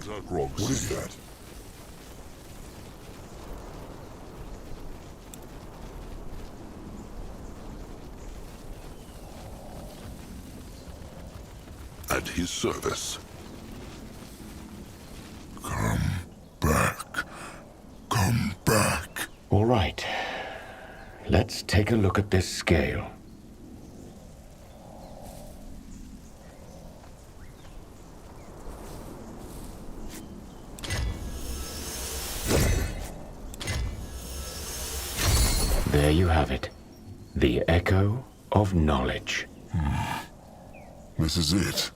What is that? At his service. Come back. Come back. All right. Let's take a look at this scale. There you have it. The echo of knowledge. This is it.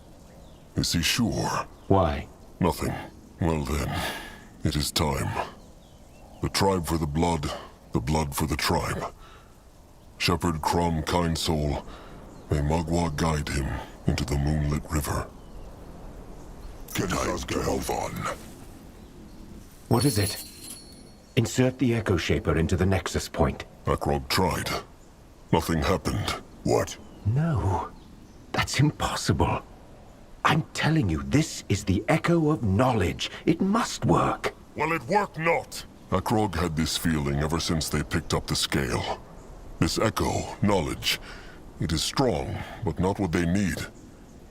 Is he sure? Why? Nothing. Well then, it is time. The tribe for the blood for the tribe. Shepherd Crom, kind soul, may Magua guide him into the moonlit river. Time to move on. What is it? Insert the Echo Shaper into the Nexus point. Akrog tried. Nothing happened. What? No, that's impossible. I'm telling you, this is the Echo of Knowledge. It must work. Well, it worked not. Akrog had this feeling ever since they picked up the scale. This echo, knowledge, it is strong, but not what they need.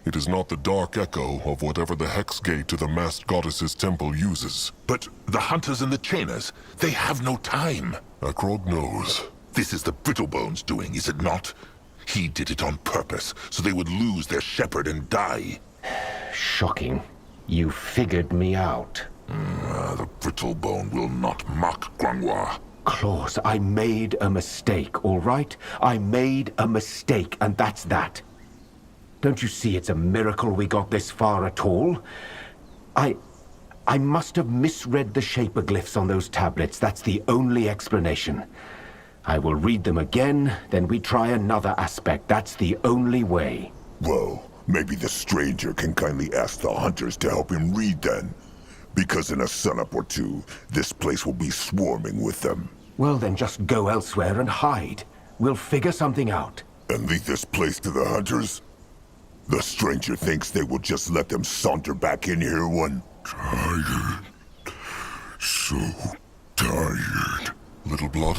It is not the dark echo of whatever the hex gate to the masked goddess's temple uses. But the hunters and the chainers, they have no time. Akrog knows. This is the Brittlebones doing, is it not? He did it on purpose, so they would lose their shepherd and die. Shocking. You figured me out. The Brittlebone will not mock Grangwa. Claus, I made a mistake, all right? I made a mistake, and that's that. Don't you see it's a miracle we got this far at all? I must have misread the shaperglyphs on those tablets. That's the only explanation. I will read them again, then we try another aspect. That's the only way. Well, maybe the stranger can kindly ask the hunters to help him read then. Because in a sunup or two, this place will be swarming with them. Well, then just go elsewhere and hide. We'll figure something out. And leave this place to the hunters? The stranger thinks they will just let them saunter back in here one. Tired. So tired. Little blood?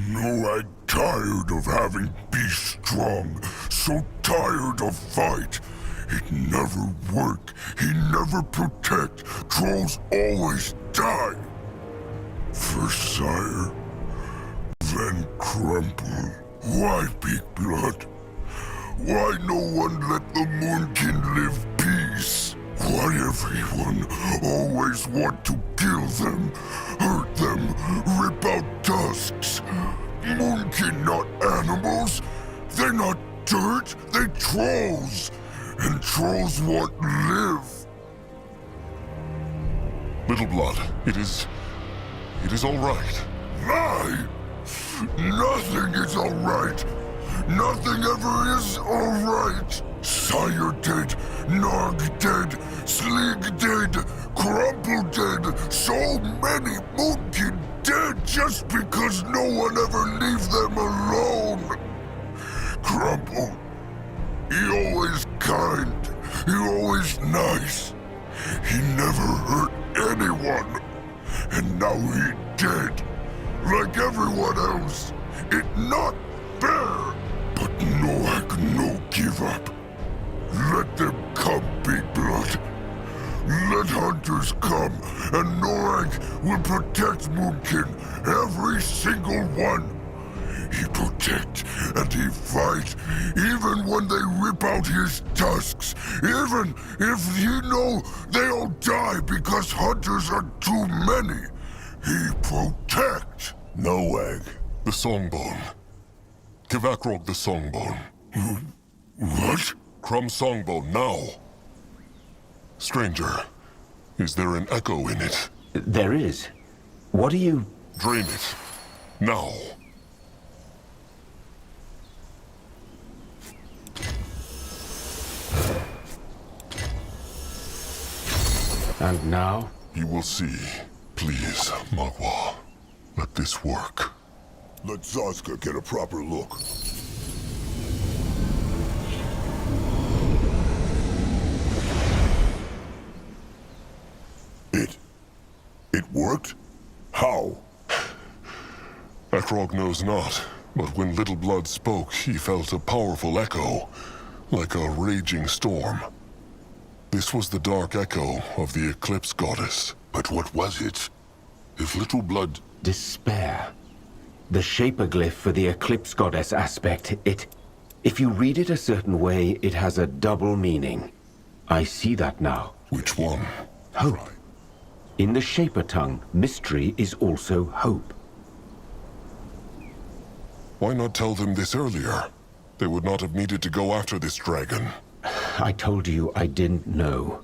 No, I'm tired of having be strong. So tired of fight. It never work. He never protect. Trolls always die. First sire, then crumble. Why big blood? Why no one let the Moonkin live peace? Why everyone always want to kill them, hurt them, rip out tusks? Moonkin not animals. They're not dirt. They trolls. And trolls won't live. Little blood, it is all right. Lie! Nothing is all right. Nothing ever is all right. Sire dead, Nog dead, Slig dead, Crumple dead. So many Moonkin dead just because no one ever leave them alone. Crumple. He always kind. He always nice. He never hurt anyone. And now he dead. Like everyone else. It not fair. But Noak no give up. Let them come, big blood. Let hunters come, and Noak will protect Moonkin. Every single one. He protect and he fight, even when they rip out his tusks, even if he know they'll die because hunters are too many. He protect. No egg. The songbone. Give Akrog the songbone. What? Crumb songbone, now. Stranger, is there an echo in it? There is. What do you... Drain it. Now. And now? You will see. Please, Magua. Let this work. Let Zazka get a proper look. worked? How? Akrog knows not, but when Little Blood spoke, he felt a powerful echo, like a raging storm. This was the dark echo of the Eclipse Goddess. But what was it? If Little Blood... Despair. The shaperglyph for the Eclipse Goddess aspect, if you read it a certain way, it has a double meaning. I see that now. Which one? Hope. In the Shaper tongue, mystery is also hope. Why not tell them this earlier? They would not have needed to go after this dragon. I told you I didn't know.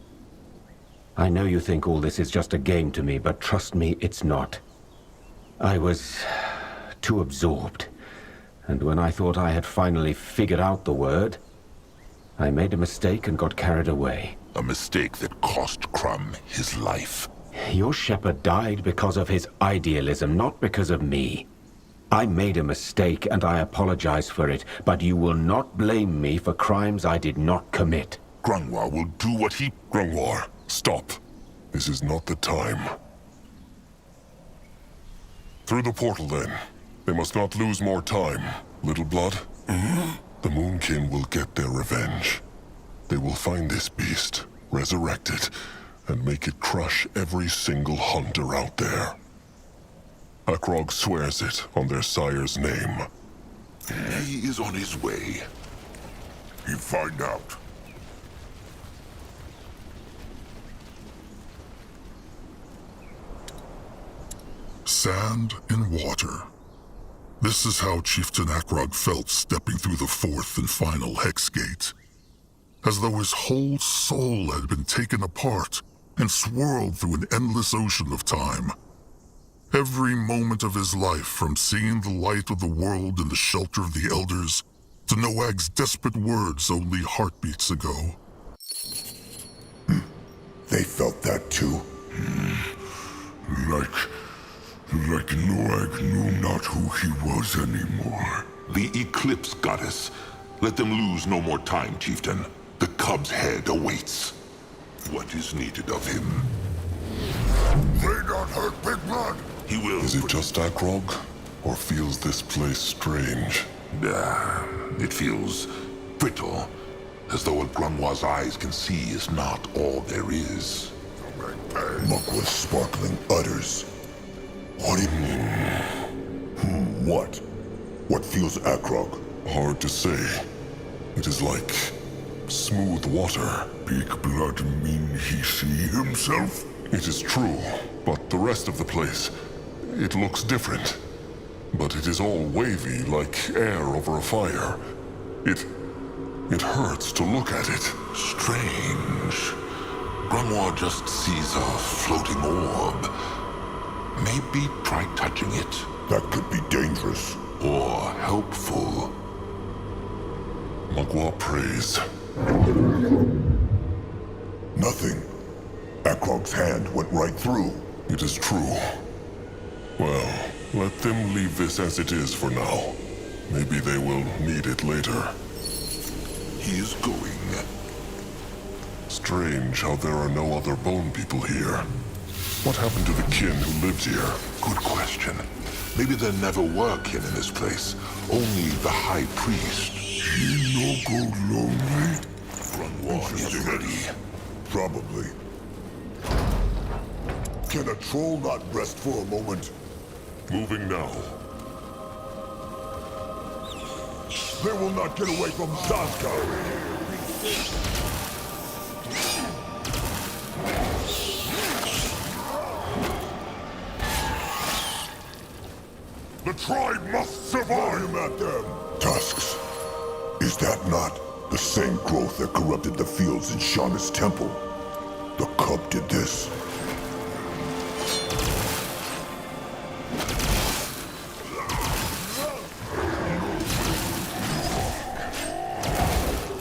I know you think all this is just a game to me, but trust me, it's not. I was too absorbed. And when I thought I had finally figured out the word, I made a mistake and got carried away. A mistake that cost Crumb his life. Your shepherd died because of his idealism, not because of me. I made a mistake and I apologize for it, but you will not blame me for crimes I did not commit. Grungwar will do what he... Grungwar, stop. This is not the time. Through the portal, then. They must not lose more time. Little Blood, the Moonkin will get their revenge. They will find this beast, resurrect it, and make it crush every single hunter out there. Akrog swears it on their sire's name. He is on his way. You find out. Sand and water. This is how Chieftain Akrog felt stepping through the fourth and final hex gate. As though his whole soul had been taken apart and swirled through an endless ocean of time. Every moment of his life, from seeing the light of the world in the shelter of the Elders, to Noag's desperate words only heartbeats ago. They felt that too. Like Noag knew not who he was anymore. The Eclipse Goddess. Let them lose no more time, Chieftain. The cub's head awaits. What is needed of him? They don't hurt Big Blood. He will... Is it just Akrog, or feels this place strange? It feels brittle, as though what Grungwar's eyes can see is not all there is. Mukwa's sparkling udders. What do you mean? What? What feels Akrog? Hard to say. It is like smooth water. Big Blood mean he see himself? It is true, but the rest of the place, it looks different. But it is all wavy, like air over a fire. It hurts to look at it. Strange. Grungwar just sees a floating orb. Maybe try touching it. That could be dangerous. Or helpful. Magua prays. Nothing. Akrog's hand went right through. It is true. Well, let them leave this as it is for now. Maybe they will need it later. He is going. Strange how there are no other bone people here. What happened to the kin who lives here? Good question. Maybe there never were kin in this place. Only the High Priest. He no go lonely? Grungwar is ready. Probably. Can a troll not rest for a moment? Moving now. They will not get away from Zazka! The tribe must survive! Him at them! Tusks. Is that not the same growth that corrupted the fields in Shauna's temple? The cub did this.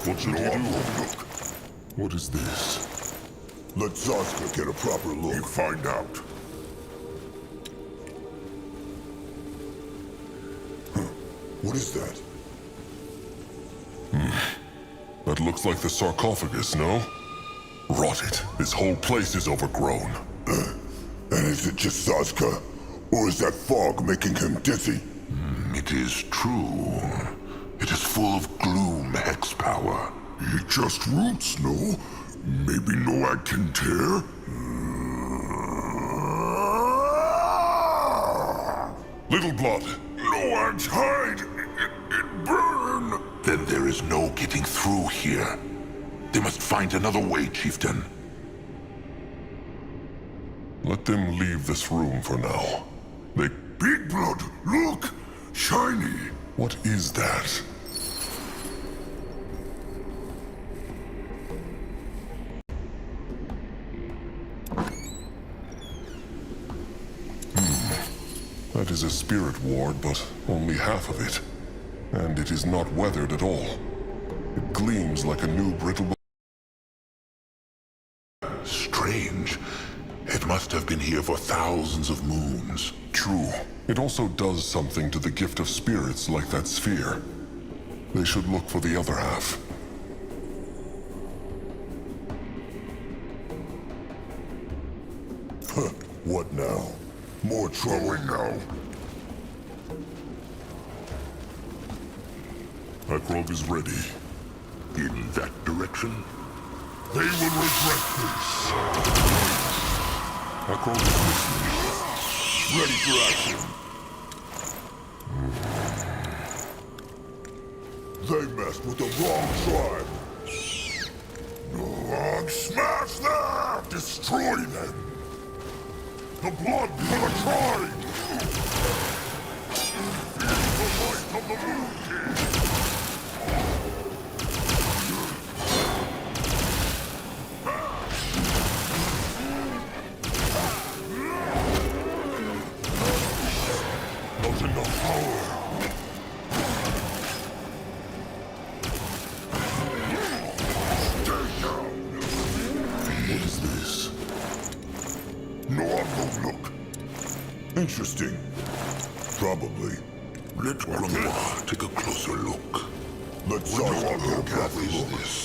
What should he do? What is this? Let Zazka get a proper look. You find out. What is that? That looks like the sarcophagus, no? Rot it. This whole place is overgrown. And is it just Sazka? Or is that fog making him dizzy? It is true. It is full of gloom hex power. He just roots, no? Maybe Noad can tear? Little blood. Noad's hide! It burn! Then there is no getting through here. They must find another way, Chieftain. Let them leave this room for now. They... Big blood! Look! Shiny! What is that? That is a spirit ward, but only half of it. And it is not weathered at all. It gleams like a new brittle... Strange. It must have been here for thousands of moons. True. It also does something to the gift of spirits like that sphere. They should look for the other half. What now? More trouble now. Akrog is ready. In that direction? They will regret this. Akrog is listening. Ready for action. They messed with the wrong tribe. No, smash them! Destroy them! The blood for the tribe! The light of the Moon King! Not enough power! Stay down! What is this? No, I'll go look. Interesting. Probably. Let Granoir take a closer look. Let's go What is this?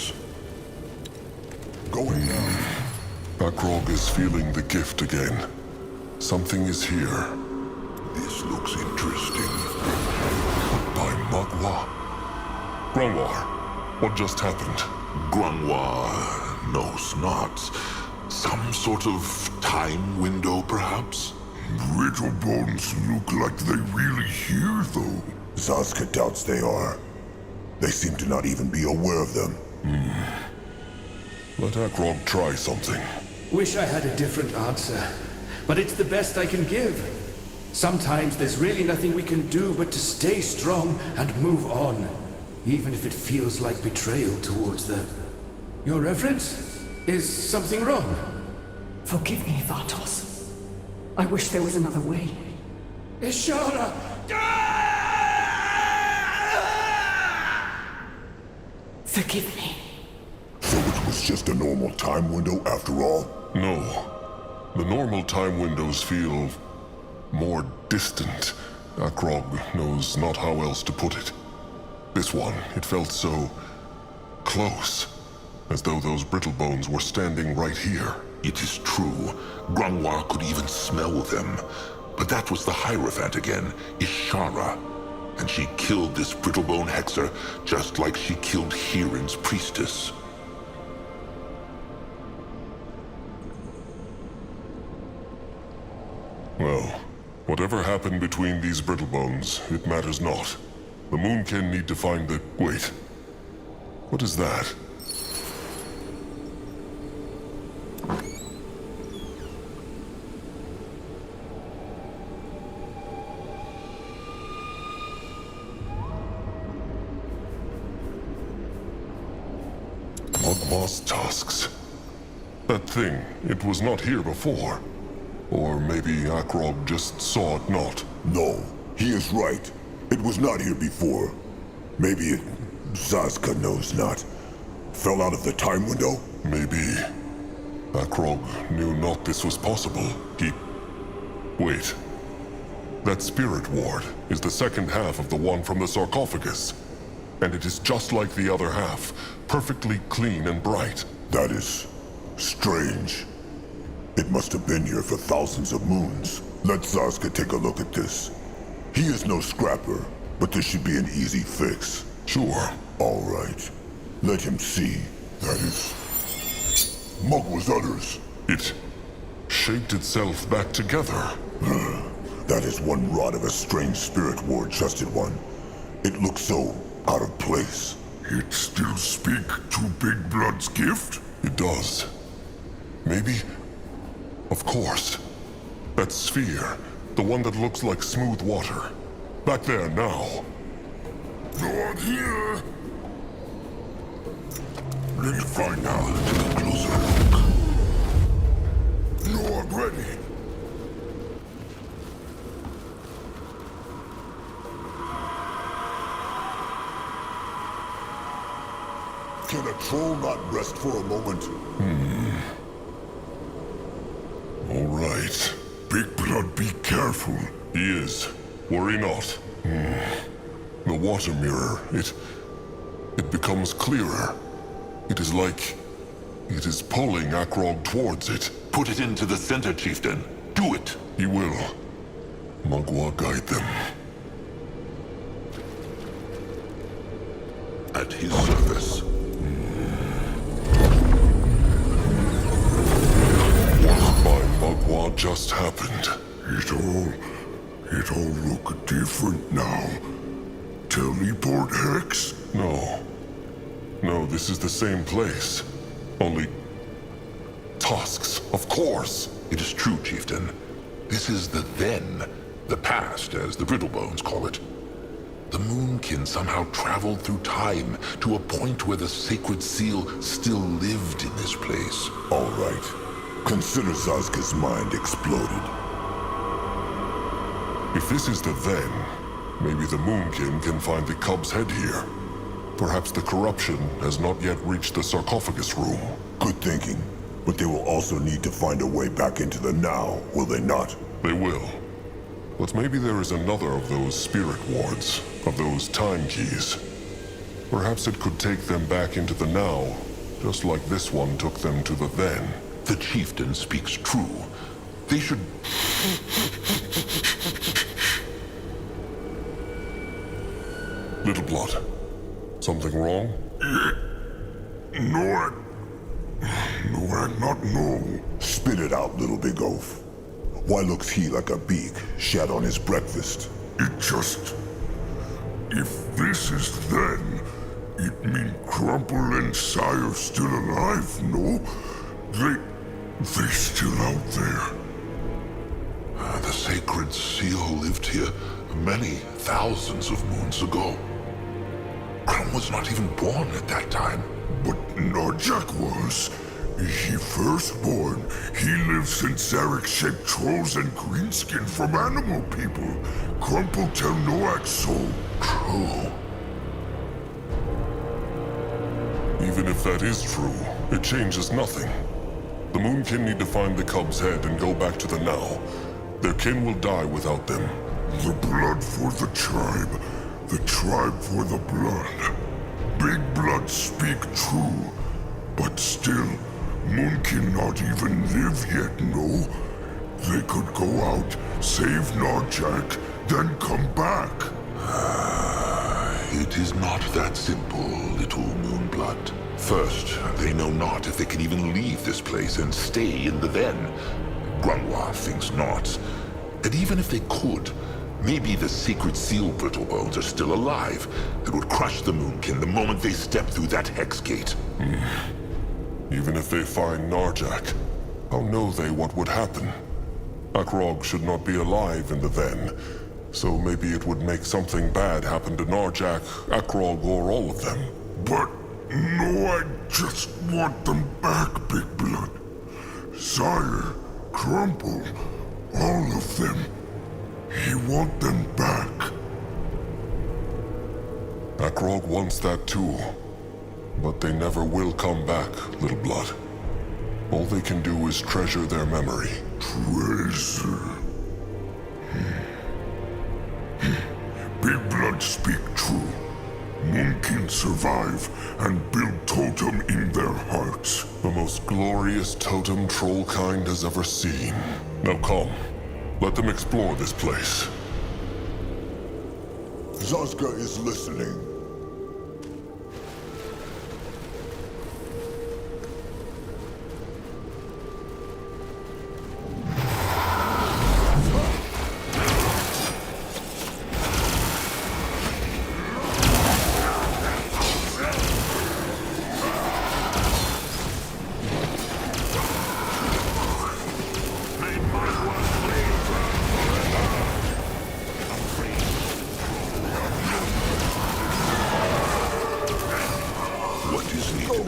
Going now. Akrog is feeling the gift again. Something is here. This looks interesting. By Magua. Granoir, what just happened? Granoir knows not. Some sort of time window, perhaps? Brittle bones look like they really here, though. Zaska doubts they are. They seem to not even be aware of them. Let Akrog try something. Wish I had a different answer, but it's the best I can give. Sometimes there's really nothing we can do but to stay strong and move on, even if it feels like betrayal towards them. Your Reverence? Is something wrong? Forgive me, Vatos. I wish there was another way. Ishara! Forgive me. So it was just a normal time window after all? No. The normal time windows feel more distant. Akrog knows not how else to put it. This one, it felt so close, as though those brittle bones were standing right here. It is true. Granoir could even smell them. But that was the Hierophant again, Ishara. And she killed this brittlebone hexer just like she killed Hirin's priestess. Well, whatever happened between these brittle bones, it matters not. The Moonkin need to find the... Wait. What is that? Magma's tusks. That thing, it was not here before. Or maybe Akrog just saw it not. No, he is right. It was not here before. Maybe it... Zaska knows not. Fell out of the time window? Maybe Akrog knew not this was possible. He... Wait. That spirit ward is the second half of the one from the sarcophagus. And it is just like the other half, perfectly clean and bright. That is... strange. It must have been here for thousands of moons. Let Zarska take a look at this. He is no scrapper, but this should be an easy fix. Sure. All right. Let him see. That is... Mug was others. It shaped itself back together. That is one rod of a strange spirit ward, trusted one. It looks so out of place. It still speak to Big Blood's gift? It does. Maybe... Of course. That sphere. The one that looks like smooth water. Back there now. Not here! Let's find out. Take a closer look. No, I'm ready. Can a troll not rest for a moment? All right. Big Blood, be careful. He is. Worry not. The water mirror, it becomes clearer. It is like... It is pulling Akrog towards it. Put it into the center, Chieftain. Do it! He will. Magua guide them. At his service. What by Magua just happened? It all look different now. Teleport Hex? No. No, this is the same place. Only... tusks, of course. It is true, Chieftain. This is the then, the past, as the Brittlebones call it. The Moonkin somehow traveled through time to a point where the sacred seal still lived in this place. All right. Consider Zazka's mind exploded. If this is the then, maybe the Moonkin can find the cub's head here. Perhaps the corruption has not yet reached the sarcophagus room. Good thinking. But they will also need to find a way back into the now, will they not? They will. But maybe there is another of those spirit wards, of those time keys. Perhaps it could take them back into the now, just like this one took them to the then. The Chieftain speaks true. They should... Little Blood, something wrong? No, I not know. Spit it out, little big oaf. Why looks he like a beak shat on his breakfast? It just... If this is then, it mean Crumple and Sire still alive, no? They still out there. The sacred seal lived here many thousands of moons ago. Crumb was not even born at that time. But Narjak was. He firstborn. He lived since Zarek shaped trolls and greenskin from animal people. Crumple tell Noak so. True. Even if that is true, it changes nothing. The Moonkin need to find the cub's head and go back to the now. Their kin will die without them. The blood for the tribe. The tribe for the blood. Big Blood speak true. But still, Moonkin not even live yet, no? They could go out, save Narjak, then come back. It is not that simple, little Moonblood. First, they know not if they can even leave this place and stay in the then. Grunwa thinks not. And even if they could, maybe the sacred seal Brittlebones are still alive and would crush the Moonkin the moment they step through that hex gate. Even if they find Narjak, how know they what would happen? Akrog should not be alive in the then, so maybe it would make something bad happen to Narjak, Akrog, or all of them. But no, I just want them back, Big Blood. Sire, Crumple, all of them. He want them back. Akrog wants that too. But they never will come back, Little Blood. All they can do is treasure their memory. Treasure. Big Blood speak true. Moonkin survive and build totem in their hearts. The most glorious totem trollkind has ever seen. Now come, let them explore this place. Zazka is listening.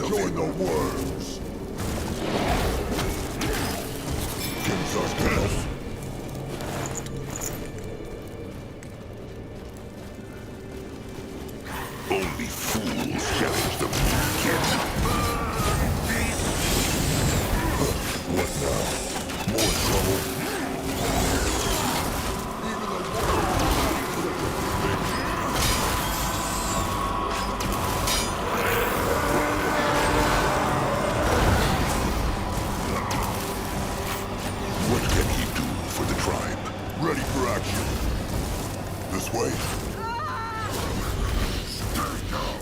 Join the worms. Can Zazka help? Only fools challenge the Moonkin. What now? More trouble? What can he do for the tribe? Ready for action. This way. Stay down.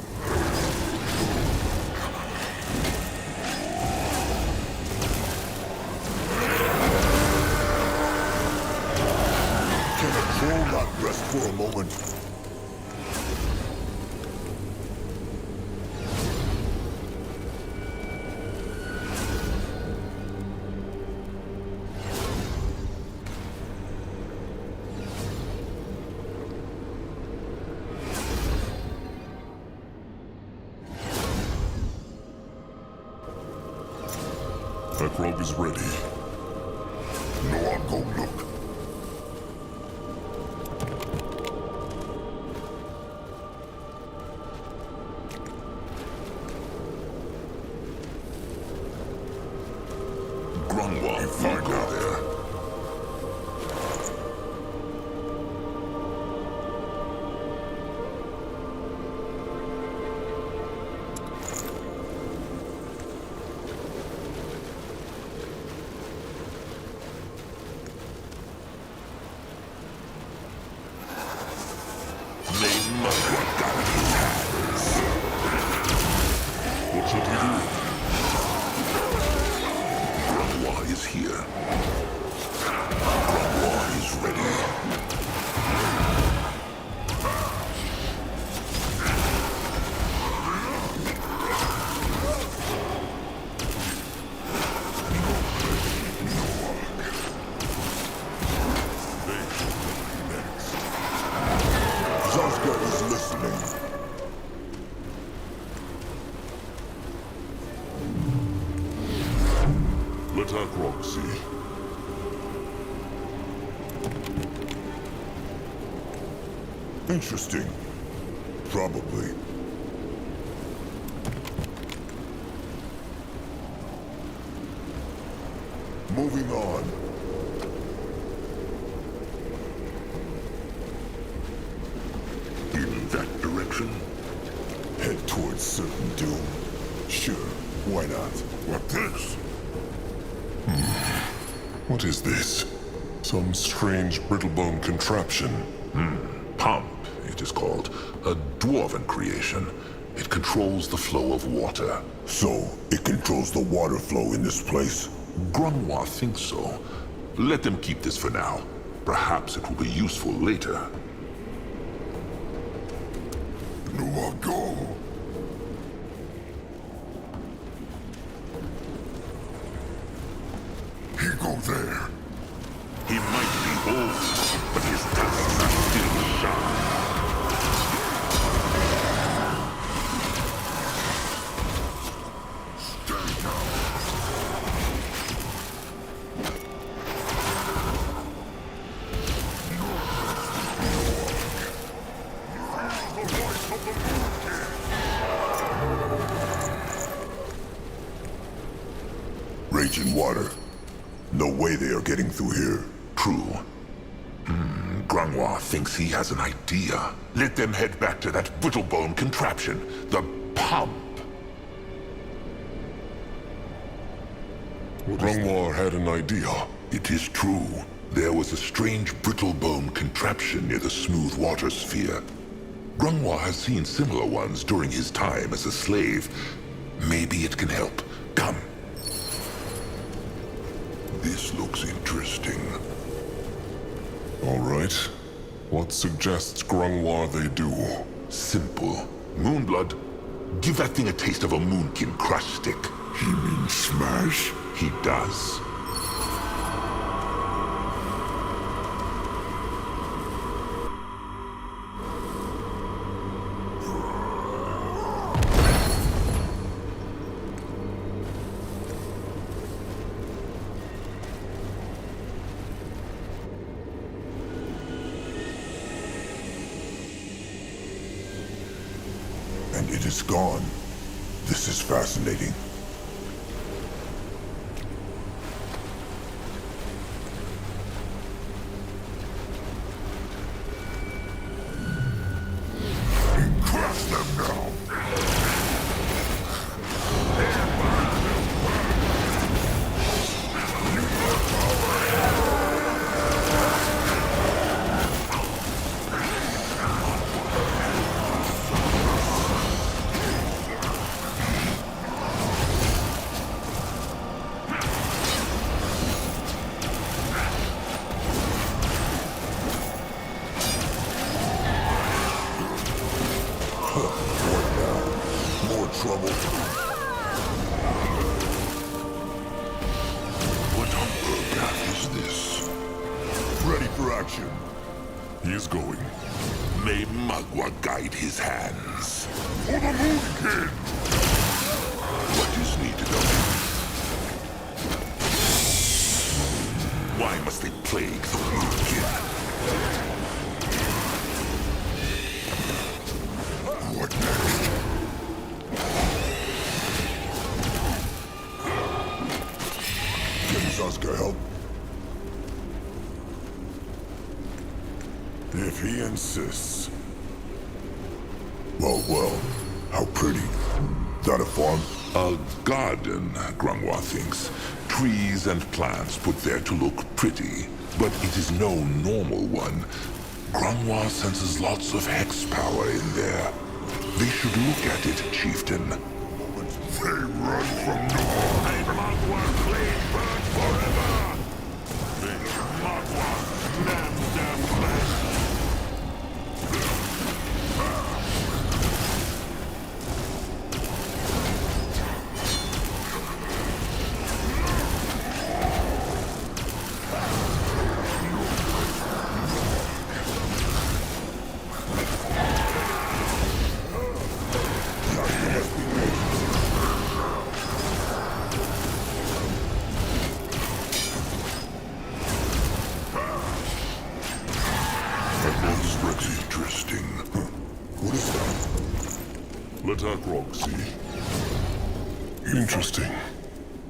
Can a troll not rest for a moment? That rope is ready. No, I'll go look. Grunwa, you go there. They must have got his hands. What should he do? Grunwa is here. Grunwa is ready. Zazka is listening. Let Akrog see. Interesting. Probably. Moving on. In that direction? Head towards certain doom. Sure, why not? What this? What is this? Some strange brittlebone contraption. Pump, it is called. A dwarven creation. It controls the flow of water. So, it controls the water flow in this place? Grunwa thinks so. Let them keep this for now. Perhaps it will be useful later. No, I'll go. He go there. He might be old, but his tusks are still sharp. Stay down. Raging water. No way they are getting through here. True. Grangwa thinks he has an idea. Let them head back to that brittle-bone contraption, the pump. Grangwa had an idea. It is true. There was a strange brittle-bone contraption near the smooth water sphere. Grangwa has seen similar ones during his time as a slave. Maybe it can help. Come. This looks interesting. All right. What suggests Grangwa they do? Simple. Moonblood. Give that thing a taste of a moonkin crush stick. He means smash? He does. And it is gone. This is fascinating. Crush them now! More trouble. What on earth is this? Ready for action. He is going. May Magua guide his hands. For the Moonkin! What is needed of him? Why must they plague the Moonkin? What next? Can Sasuke help? If he insists. Well, how pretty. That a farm? A garden, Grangwa thinks. Trees and plants put there to look pretty, but it is no normal one. Grangwa senses lots of hex power in there. They should look at it, chieftain. They run from dawn. May Magua flame burn forever! May Magua slam their flesh! Interesting. What is that? Let Akrog see. Interesting.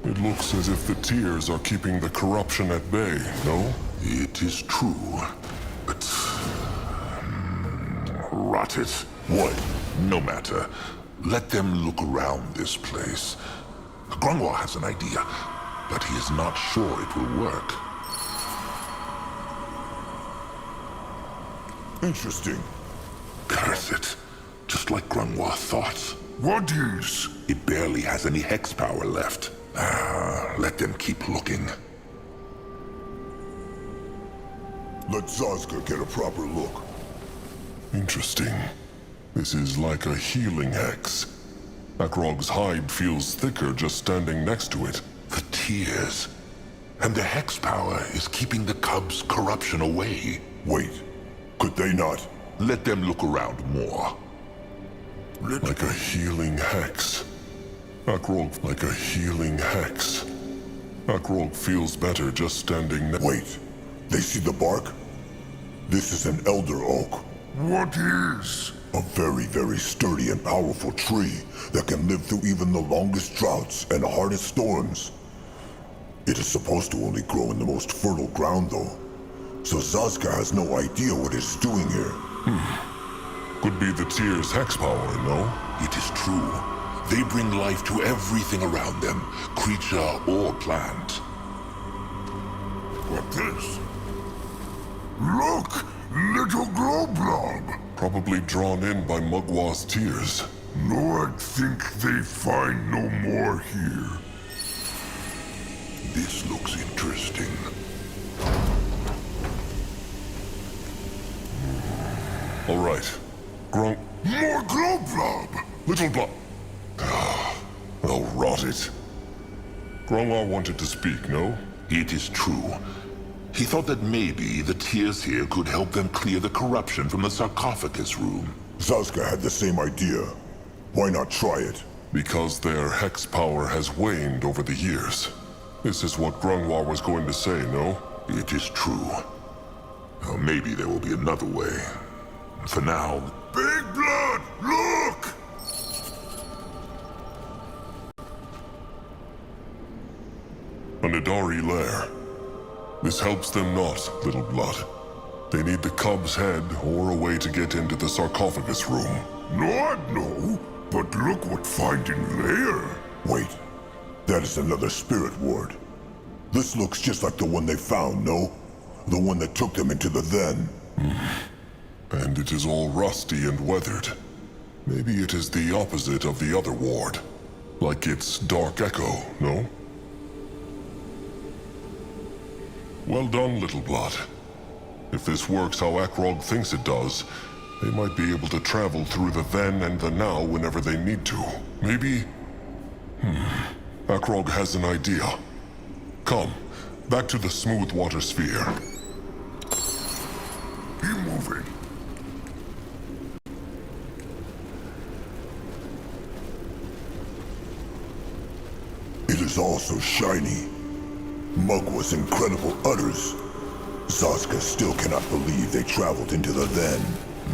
It looks as if the tears are keeping the corruption at bay, no? It is true, but... rot it. What? No matter. Let them look around this place. Grangwa has an idea, but he is not sure it will work. Interesting. Curse it. Just like Grangwa thought. What is? It barely has any hex power left. Let them keep looking. Let Sasuke get a proper look. Interesting. This is like a healing hex. Akrog's hide feels thicker just standing next to it. The tears. And the hex power is keeping the cub's corruption away. Wait, could they not? Let them look around more. Like a healing hex. Akrog, like a healing hex. Akrog feels better just standing next. Wait, they see the bark? This is an elder oak. What is? A very, very sturdy and powerful tree that can live through even the longest droughts and hardest storms. It is supposed to only grow in the most fertile ground, though. So Zazka has no idea what it's doing here. Could be the Tyr's hex power, no? It is true. They bring life to everything around them, creature or plant. What this? Look! Little glow blob! Probably drawn in by Mugwa's tears. No, I think they find no more here. This looks interesting. All right. Grunk. More glow blob! Little blob. Oh, rot it. Grongwar wanted to speak, no? It is true. He thought that maybe the tears here could help them clear the corruption from the sarcophagus room. Zazka had the same idea. Why not try it? Because their hex power has waned over the years. This is what Grongwar was going to say, no? It is true. Well, maybe there will be another way. For now... Big blood! Look! An Idari lair. This helps them not, Little Blood. They need the cub's head or a way to get into the sarcophagus room. Not no, but look what finding there. Wait, that is another spirit ward. This looks just like the one they found, no? The one that took them into the then. And it is all rusty and weathered. Maybe it is the opposite of the other ward. Like its dark echo, no? Well done, Little Blood. If this works how Akrog thinks it does, they might be able to travel through the then and the now whenever they need to. Maybe... Akrog has an idea. Come, back to the smooth water sphere. Be moving. It is all so shiny. Mugwa's incredible udders. Zazka still cannot believe they traveled into the then.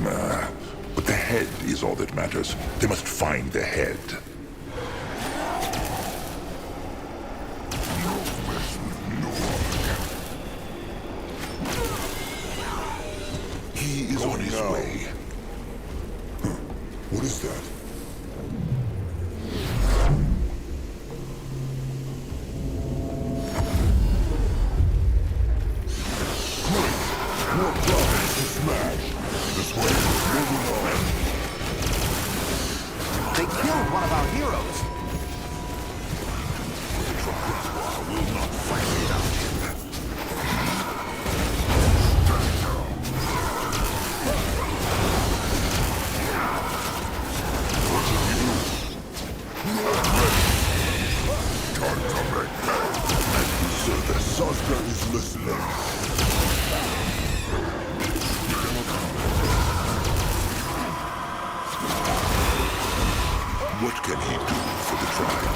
Nah, but the head is all that matters. They must find the head. He is on his way. What is that? More problems to smash. This way, moving on. They killed one of our heroes. I will not fight without him. Time to make hay. The Zazka is listening. What can he do for the tribe?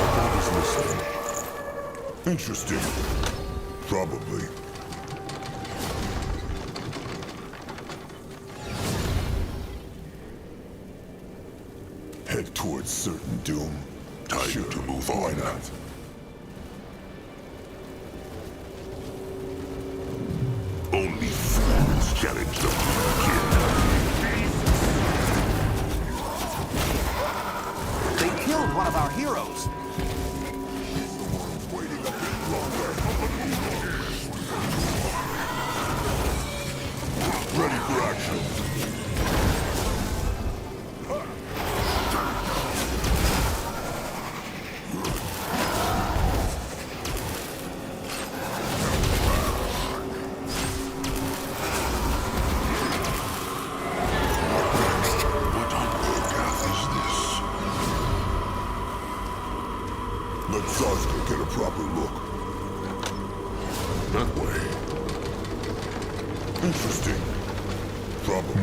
Nobody's listening. Interesting. Probably. Head towards certain doom. Time to move on. Why not? Only fools challenge the kid. They killed one of our heroes. Waiting a bit longer. Ready for action. Let Zazka get a proper look. That way. Interesting. Probably.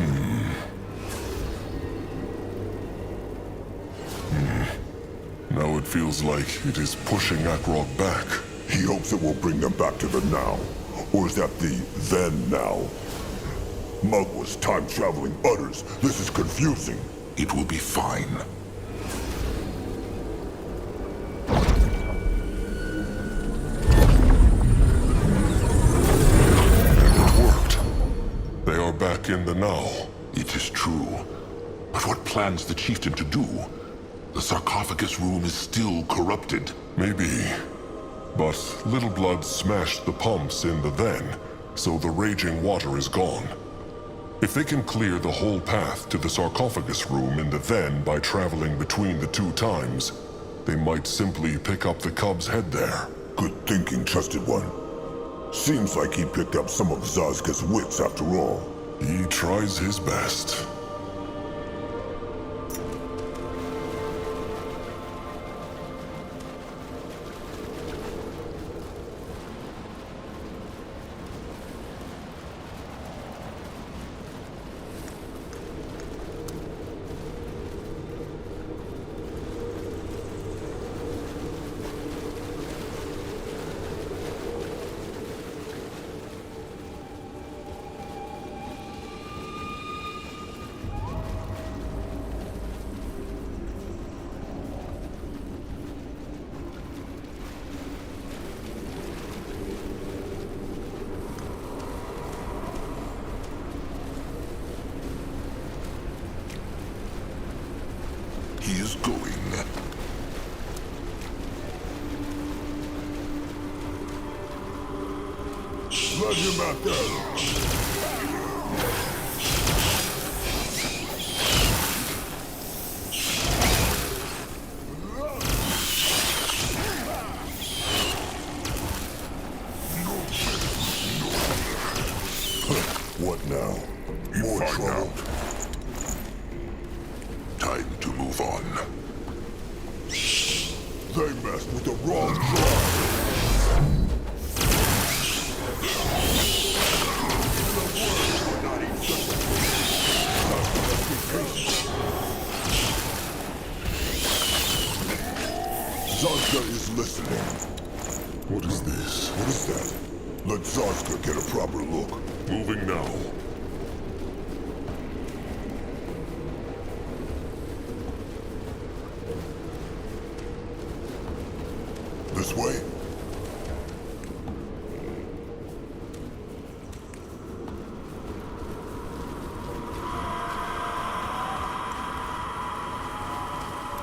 Now it feels like it is pushing Akrog back. He hopes it will bring them back to the now. Or is that the then now? Mugwa's time-traveling utters. This is confusing. It will be fine. It worked. They are back in the now. It is true. But what plans the chieftain to do? The sarcophagus room is still corrupted. Maybe. But Little Blood smashed the pumps in the then, so the raging water is gone. If they can clear the whole path to the sarcophagus room in the then by traveling between the two times, they might simply pick up the cub's head there. Good thinking, Trusted One. Seems like he picked up some of Zazka's wits after all. He tries his best. He is going. Let him out there. What now? More trouble. Time to move on. They messed with the wrong tribe. Zazka is listening. What is this? What is that? Let Zazka get a proper look. Moving now. This way?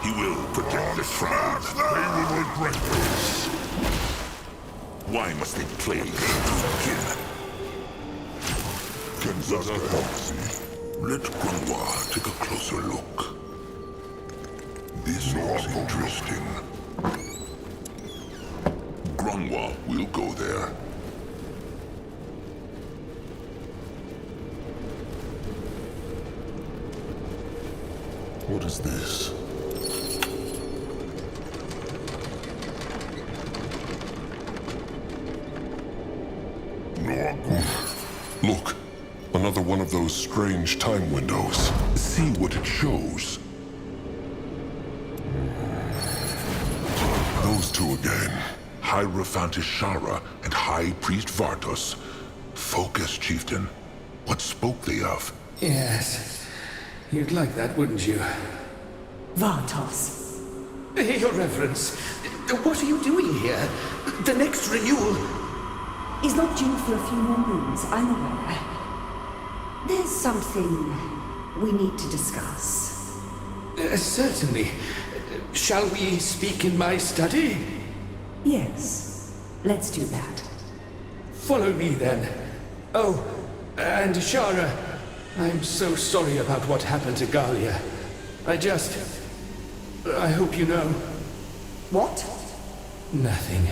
He will protect the shrine. They will regret this. Why must they play again? Can Zazka help see? Let Granois take a closer look. This looks interesting. Granois will go there. What is this? Look, another one of those strange time windows. See what it shows. Those two again. Hierophant Ishara and High Priest Vartos. Focus, Chieftain. What spoke they of? Yes. You'd like that, wouldn't you? Vartos. Your Reverence, what are you doing here? The next renewal... Is not due for a few more moons, I'm aware. There's something we need to discuss. Certainly. Shall we speak in my study? Yes, let's do that. Follow me then. Oh, and Ishara, I'm so sorry about what happened to Galia. I hope you know. What? Nothing.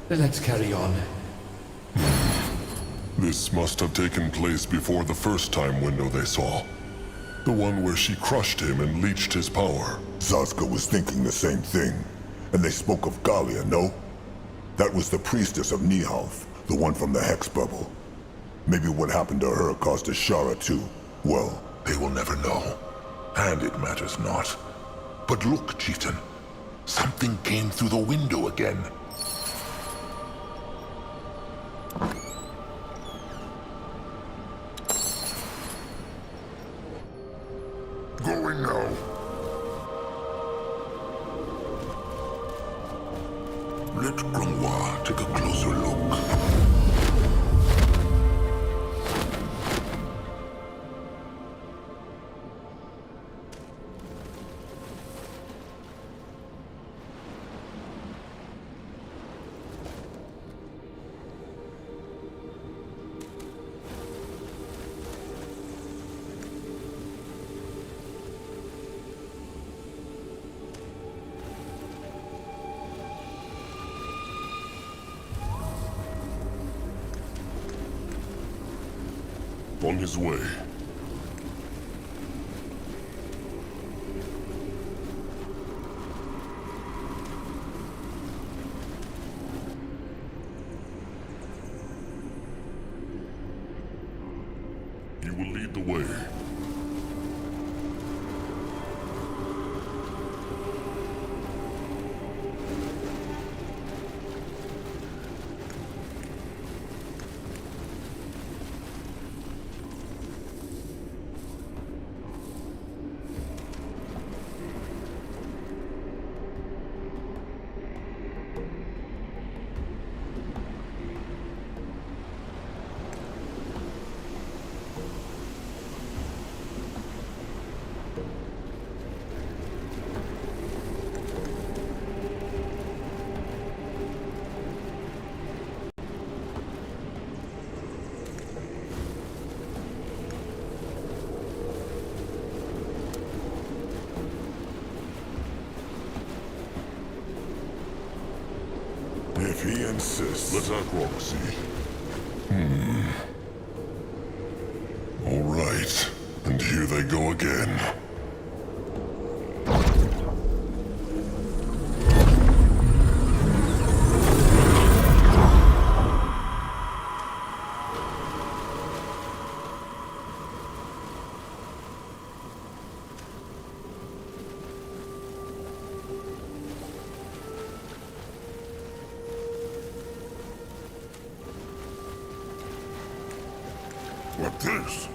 Let's carry on. This must have taken place before the first time window they saw. The one where she crushed him and leached his power. Zazka was thinking the same thing. And they spoke of Galia, no? That was the priestess of Nihalf, the one from the Hex Bubble. Maybe what happened to her caused Ishara too. Well, They will never know. And it matters not. But look, Chieftain. Something came through the window again. going now. take a closer look. On his way. You will lead the way. If he insists. Let's ask Roxy. All right. And here they go again. What this?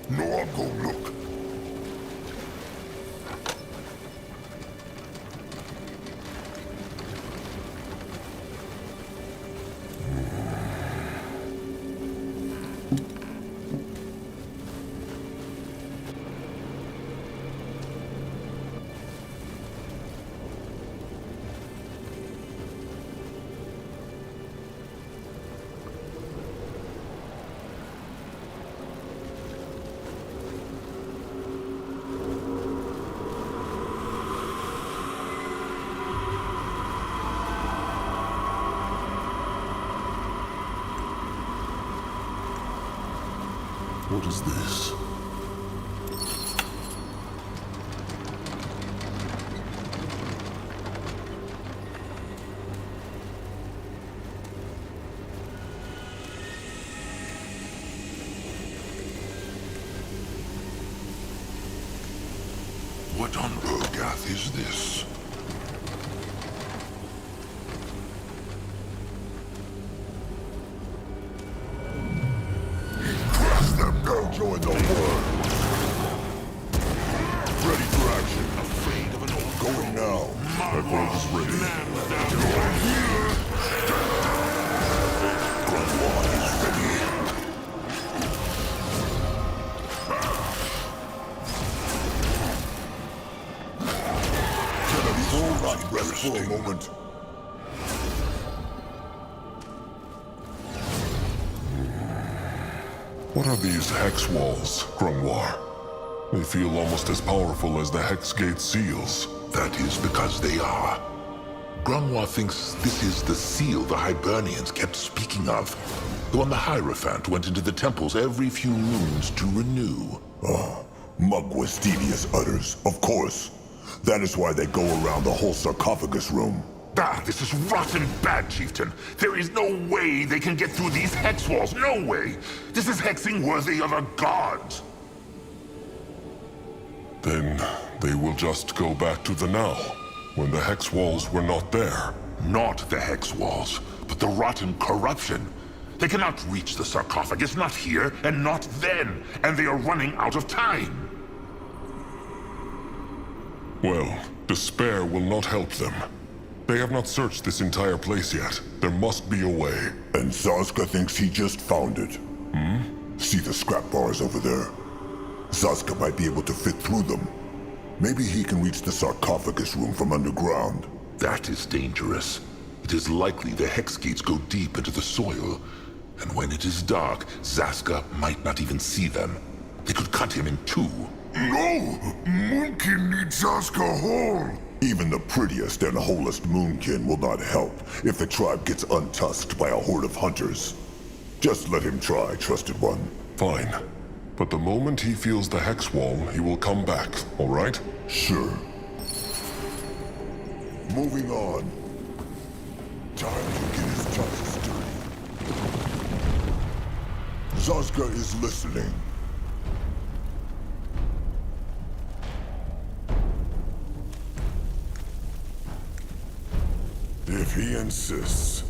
No, I'll go look. What is this? What on Urgath is this? Join the war. Ready for action. Afraid of an old Going now. My world is ready. Grandma is ready. Can a not rest for a moment? What are these hex walls, Grungwar? They feel almost as powerful as the Hex Gate seals. That is because they are. Grungwa thinks this is the seal the Hibernians kept speaking of. The one the Hierophant went into the temples every few moons to renew. Oh, Mugw's devious utters, of course. That is why they go around the whole sarcophagus room. Ah, this is rotten bad, Chieftain. There is no way they can get through these hex walls. No way. This is hexing worthy of a god. Then they will just go back to the now, when the hex walls were not there. Not the hex walls, but the rotten corruption. They cannot reach the sarcophagus, not here, and not then. And they are running out of time. Well, despair will not help them. They have not searched this entire place yet. There must be a way. And Zazka thinks he just found it. See the scrap bars over there? Zazka might be able to fit through them. Maybe he can reach the sarcophagus room from underground. That is dangerous. It is likely the hex gates go deep into the soil. And when it is dark, Zazka might not even see them. They could cut him in two. No! Moonkin needs Zazka whole! Even the prettiest and wholest Moonkin will not help if the tribe gets untusked by a horde of hunters. Just let him try, trusted one. Fine. But the moment he feels the hex wall, he will come back, all right? Sure. Moving on. Time to get his tusks dirty. Zazka is listening. If he insists.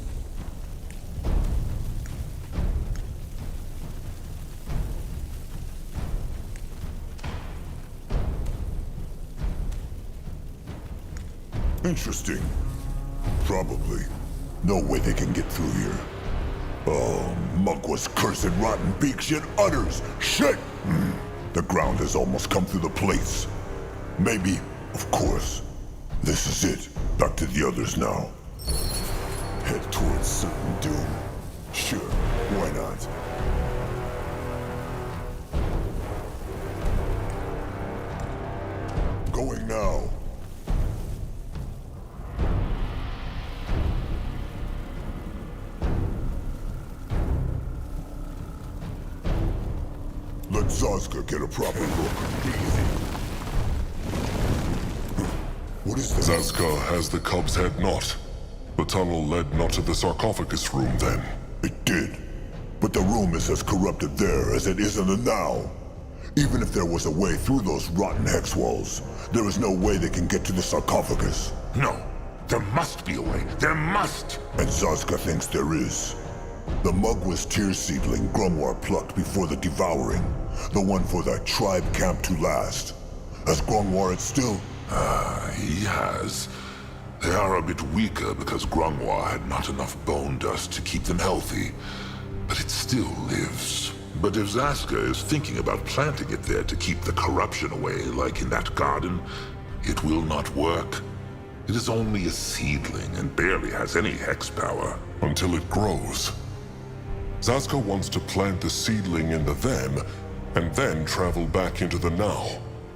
Interesting. Probably. No way they can get through here. Oh, Mugwa's cursed rotten beak shit utters! Shit! The ground has almost come through the place. Maybe, of course. This is it. Back to the others now. Head towards certain doom. Sure, why not? Going now. Let Zazka get a proper look. What is this? Zazka has the cub's head knot. The tunnel led not to the sarcophagus room then. It did. But the room is as corrupted there as it is in the now. Even if there was a way through those rotten hex walls, there is no way they can get to the sarcophagus. No. There must be a way. There must! And Zazka thinks there is. The Mugwa's tear seedling Grumwar plucked before the devouring. The one for that tribe camp to last. Has Grumwar it still? He has. They are a bit weaker because Grumwar had not enough bone dust to keep them healthy. But it still lives. But if Zazka is thinking about planting it there to keep the corruption away, like in that garden, it will not work. It is only a seedling and barely has any hex power. Until it grows. Zazka wants to plant the seedling in the then, and then travel back into the now.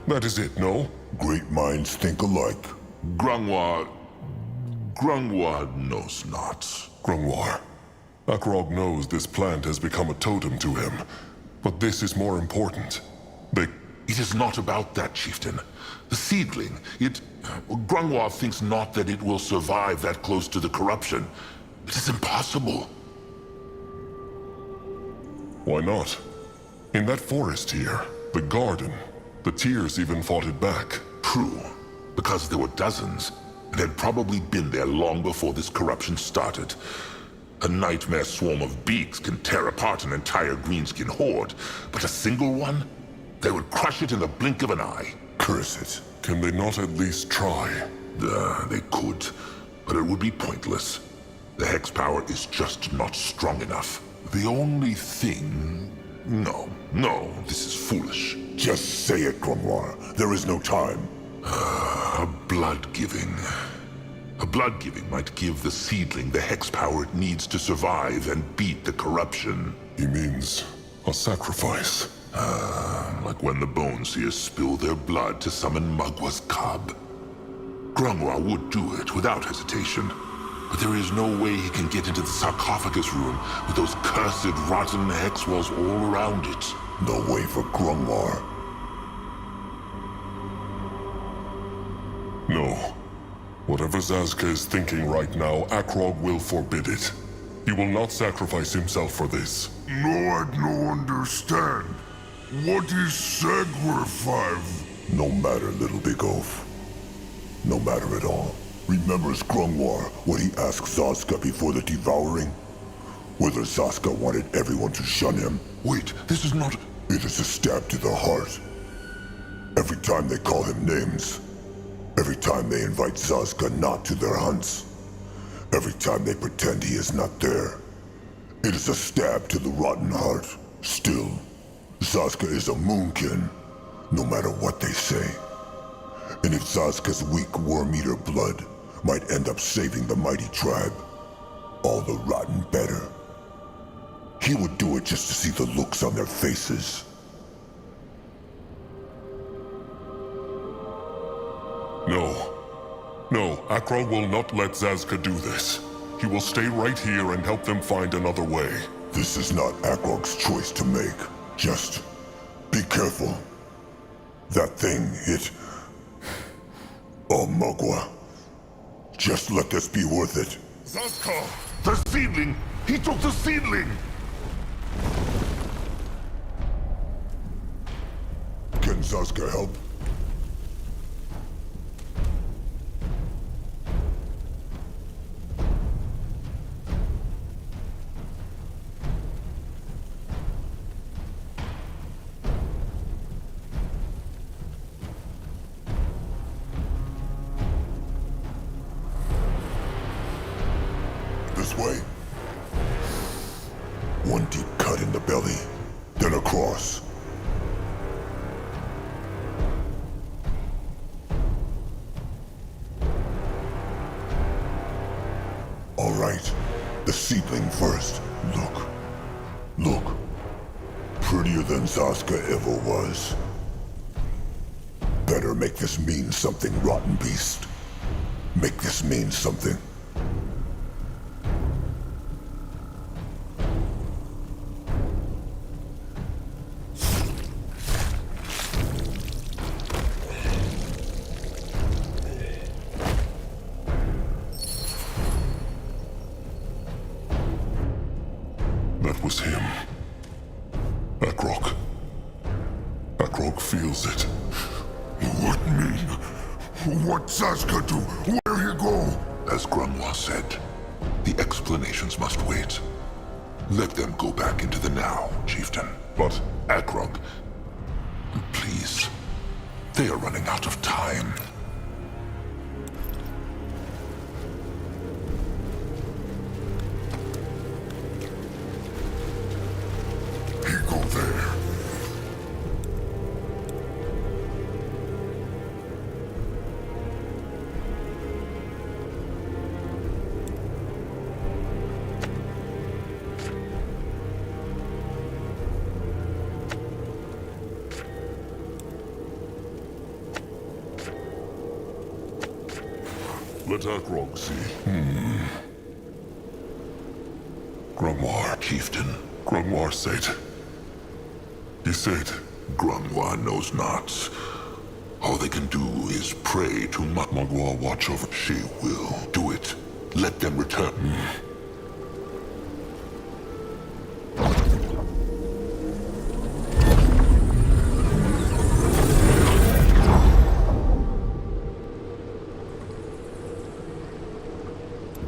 That is it, no? Great minds think alike. Grumwar knows not. Grungwar. Akrog knows this plant has become a totem to him. But this is more important. It is not about that, chieftain. The seedling, Grumwar thinks not that it will survive that close to the corruption. It is impossible. Why not? In that forest here, the garden, the Tears even fought it back. True, because there were dozens, and had probably been there long before this corruption started. A nightmare swarm of beaks can tear apart an entire greenskin horde, but a single one? They would crush it in the blink of an eye. Curse it. Can they not at least try? They could, but it would be pointless. The hex power is just not strong enough. The only thing... No, this is foolish. Just say it, Grumwar. There is no time. A blood-giving. A blood-giving might give the seedling the hex power it needs to survive and beat the corruption. He means a sacrifice. Like when the Bone Seers spill their blood to summon Mugwa's cub. Grumwar would do it without hesitation. But there is no way he can get into the sarcophagus room with those cursed rotten hex walls all around it. No way for Grumwar. No. Whatever Zazka is thinking right now, Akrog will forbid it. He will not sacrifice himself for this. No, I no understand. What is sacrifice? No matter, little big oaf. No matter at all. Remembers Grumwar what he asked Zazka before the devouring? Whether Zaska wanted everyone to shun him. Wait, this is not... It is a stab to the heart. Every time they call him names. Every time they invite Zaska not to their hunts. Every time they pretend he is not there. It is a stab to the rotten heart. Still, Zaska is a moonkin, no matter what they say. And if Zaska's weak worm-eater blood might end up saving the mighty tribe, all the rotten better. He would do it just to see the looks on their faces. No, Akrog will not let Zazka do this. He will stay right here and help them find another way. This is not Akrog's choice to make. Just be careful. That thing, it... Oh, Mugwa. Just let this be worth it. Zazka! The seedling! He took the seedling! Can Zaska help? This way. One deep cut in the belly, then across. All right, the seedling first. Look. Prettier than Zaska ever was. Better make this mean something, rotten beast. Make this mean something. That was him. Akrog. Akrog feels it. What mean? What Zaska do? Where he go? As Grunwa said, the explanations must wait. Let them go back into the now, Chieftain. But Akrog, please. They are running out of time. He go there. let Akrog see. Grumwar. Chieftain, Grumwar said. He said. Grunwa knows not. All they can do is pray to Magua watch over. She will do it. Let them return.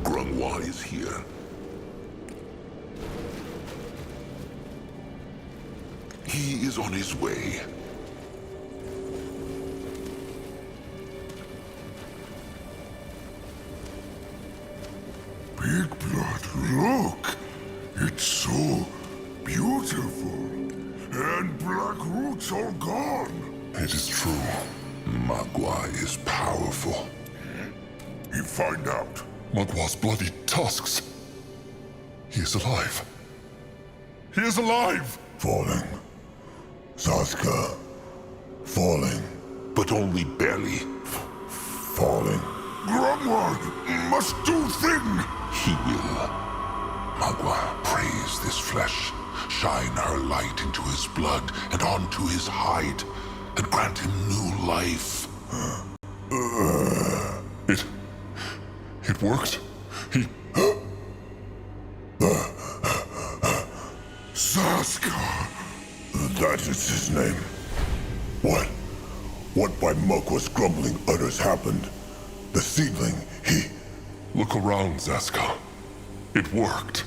Grunwa is here. He is on his way. Big blood, look! It's so beautiful. And black roots are gone. It is true. Magua is powerful. He find out. Magwa's bloody tusks. He is alive. He is alive! Falling. Zaska. Falling. But only barely. Falling. Grumwar must do thing! He will. Magua, praise this flesh. Shine her light into his blood and onto his hide, and grant him new life. It worked. He... Zaska! That is his name. What by Mugwa's grumbling utters happened? The seedling, he... Look around, Zaska. It worked.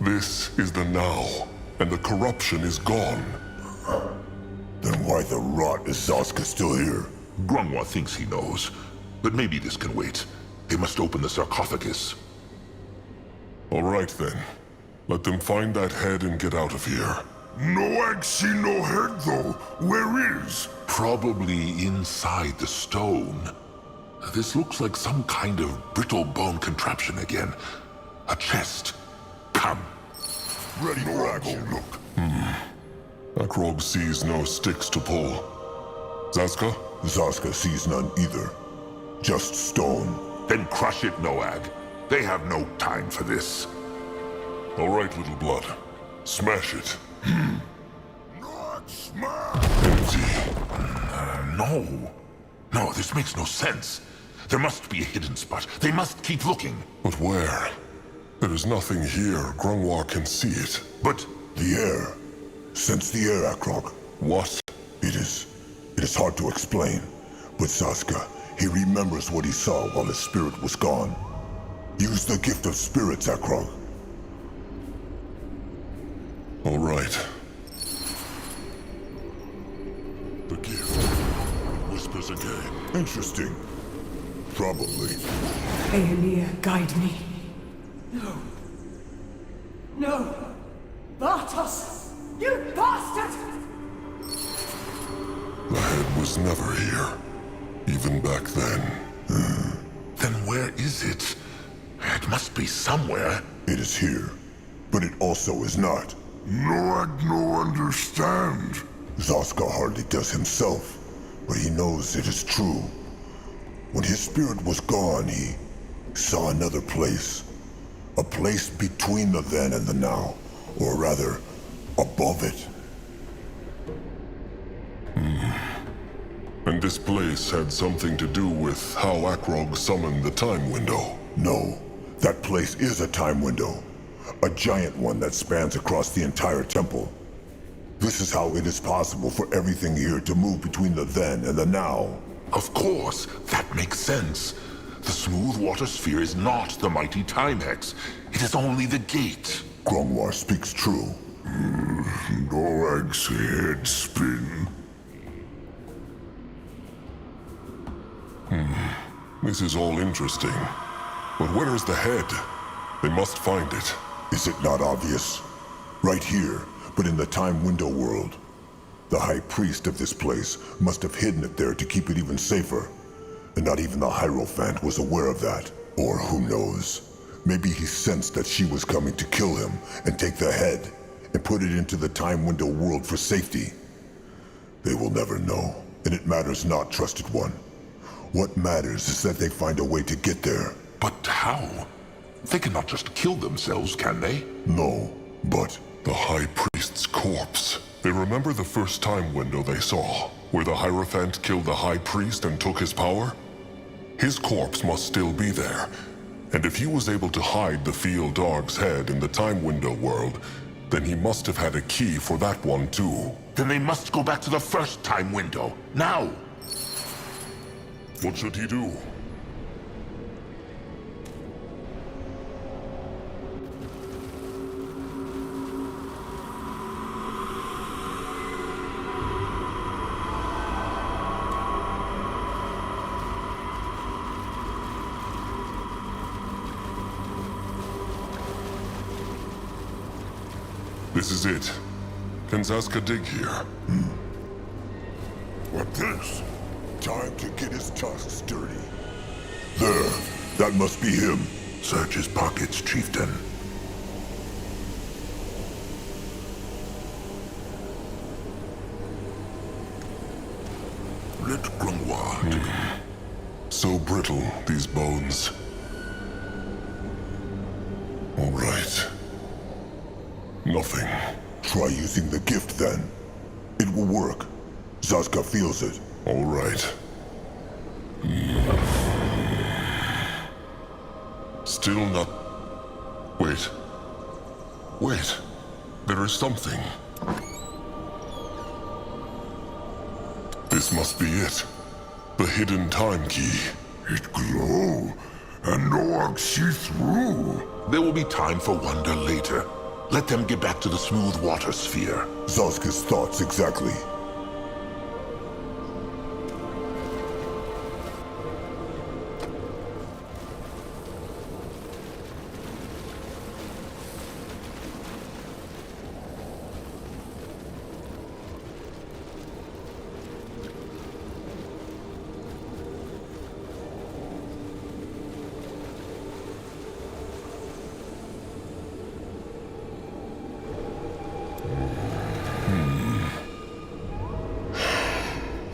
This is the now, and the corruption is gone. Then why the rot is Zaska still here? Grunwa thinks he knows, but maybe this can wait. They must open the sarcophagus. All right then. Let them find that head and get out of here. No, I see no head though. Where is? Probably inside the stone. This looks like some kind of brittle bone contraption again. A chest. Come. Ready for action. Look. Akrog sees no sticks to pull. Zaska? Zaska sees none either. Just stone. Then crush it, Noag. They have no time for this. All right, little blood. Smash it. Not smash! Empty. No, this makes no sense. There must be a hidden spot. They must keep looking. But where? There is nothing here. Grungwa can see it. But The air. Sense the air, Akrog. What? It is hard to explain. But Zaska, he remembers what he saw while his spirit was gone. Use the gift of spirits, Akrog. All right. The gift. Whispers again. Interesting. Probably. Aelia, guide me. No. No! Bartos! You bastard! The head was never here. Even back then. then where is it? It must be somewhere. It is here. But it also is not. No understand. Zaska hardly does himself, but he knows it is true. When his spirit was gone, he saw another place. A place between the then and the now, or rather, above it. And this place had something to do with how Akrog summoned the time window. No, that place is a time window. A giant one that spans across the entire temple. This is how it is possible for everything here to move between the then and the now. Of course, that makes sense. The smooth water sphere is not the mighty time hex. It is only the gate. Grungwar speaks true. Norag's head spin. This is all interesting. But where is the head? They must find it. Is it not obvious? Right here, but in the time window world. The high priest of this place must have hidden it there to keep it even safer. And not even the Hierophant was aware of that. Or who knows? Maybe he sensed that she was coming to kill him and take the head and put it into the time window world for safety. They will never know, and it matters not, trusted one. What matters is that they find a way to get there. But how? They cannot just kill themselves, can they? No, but The High Priest's corpse. They remember the first time window they saw, where the Hierophant killed the High Priest and took his power? His corpse must still be there. And if he was able to hide the field dog's head in the time window world, then he must have had a key for that one too. Then they must go back to the first time window. Now! What should he do? This is it. Can Zaska dig here? what this? Time to get his tusks dirty. There, that must be him. Search his pockets, chieftain. Let Grungwa dig him. So brittle, these bones. All right. Nothing. Try using the gift then. It will work. Zaska feels it. All right. Still not... Wait. Wait. There is something. This must be it. The hidden time key. It glow, and Noag see through. There will be time for wonder later. Let them get back to the smooth water sphere. Zoska's thoughts exactly.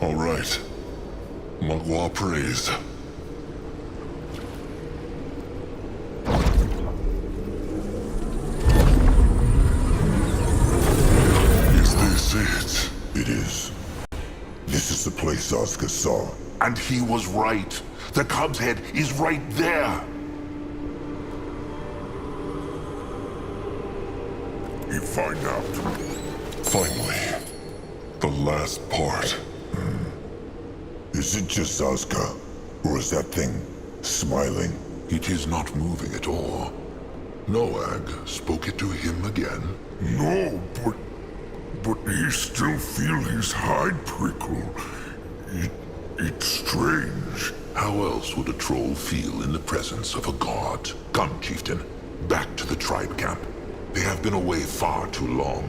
All right. Magua praise. Is this it? It is. This is the place Zoska saw. And he was right. The cub's head is right there. You find out. Finally. The last part. Is it just Zoska? Or is that thing smiling? It is not moving at all. Noag spoke it to him again. No, but he still feel his hide prickle. It's strange. How else would a troll feel in the presence of a god? Come, chieftain. Back to the tribe camp. They have been away far too long.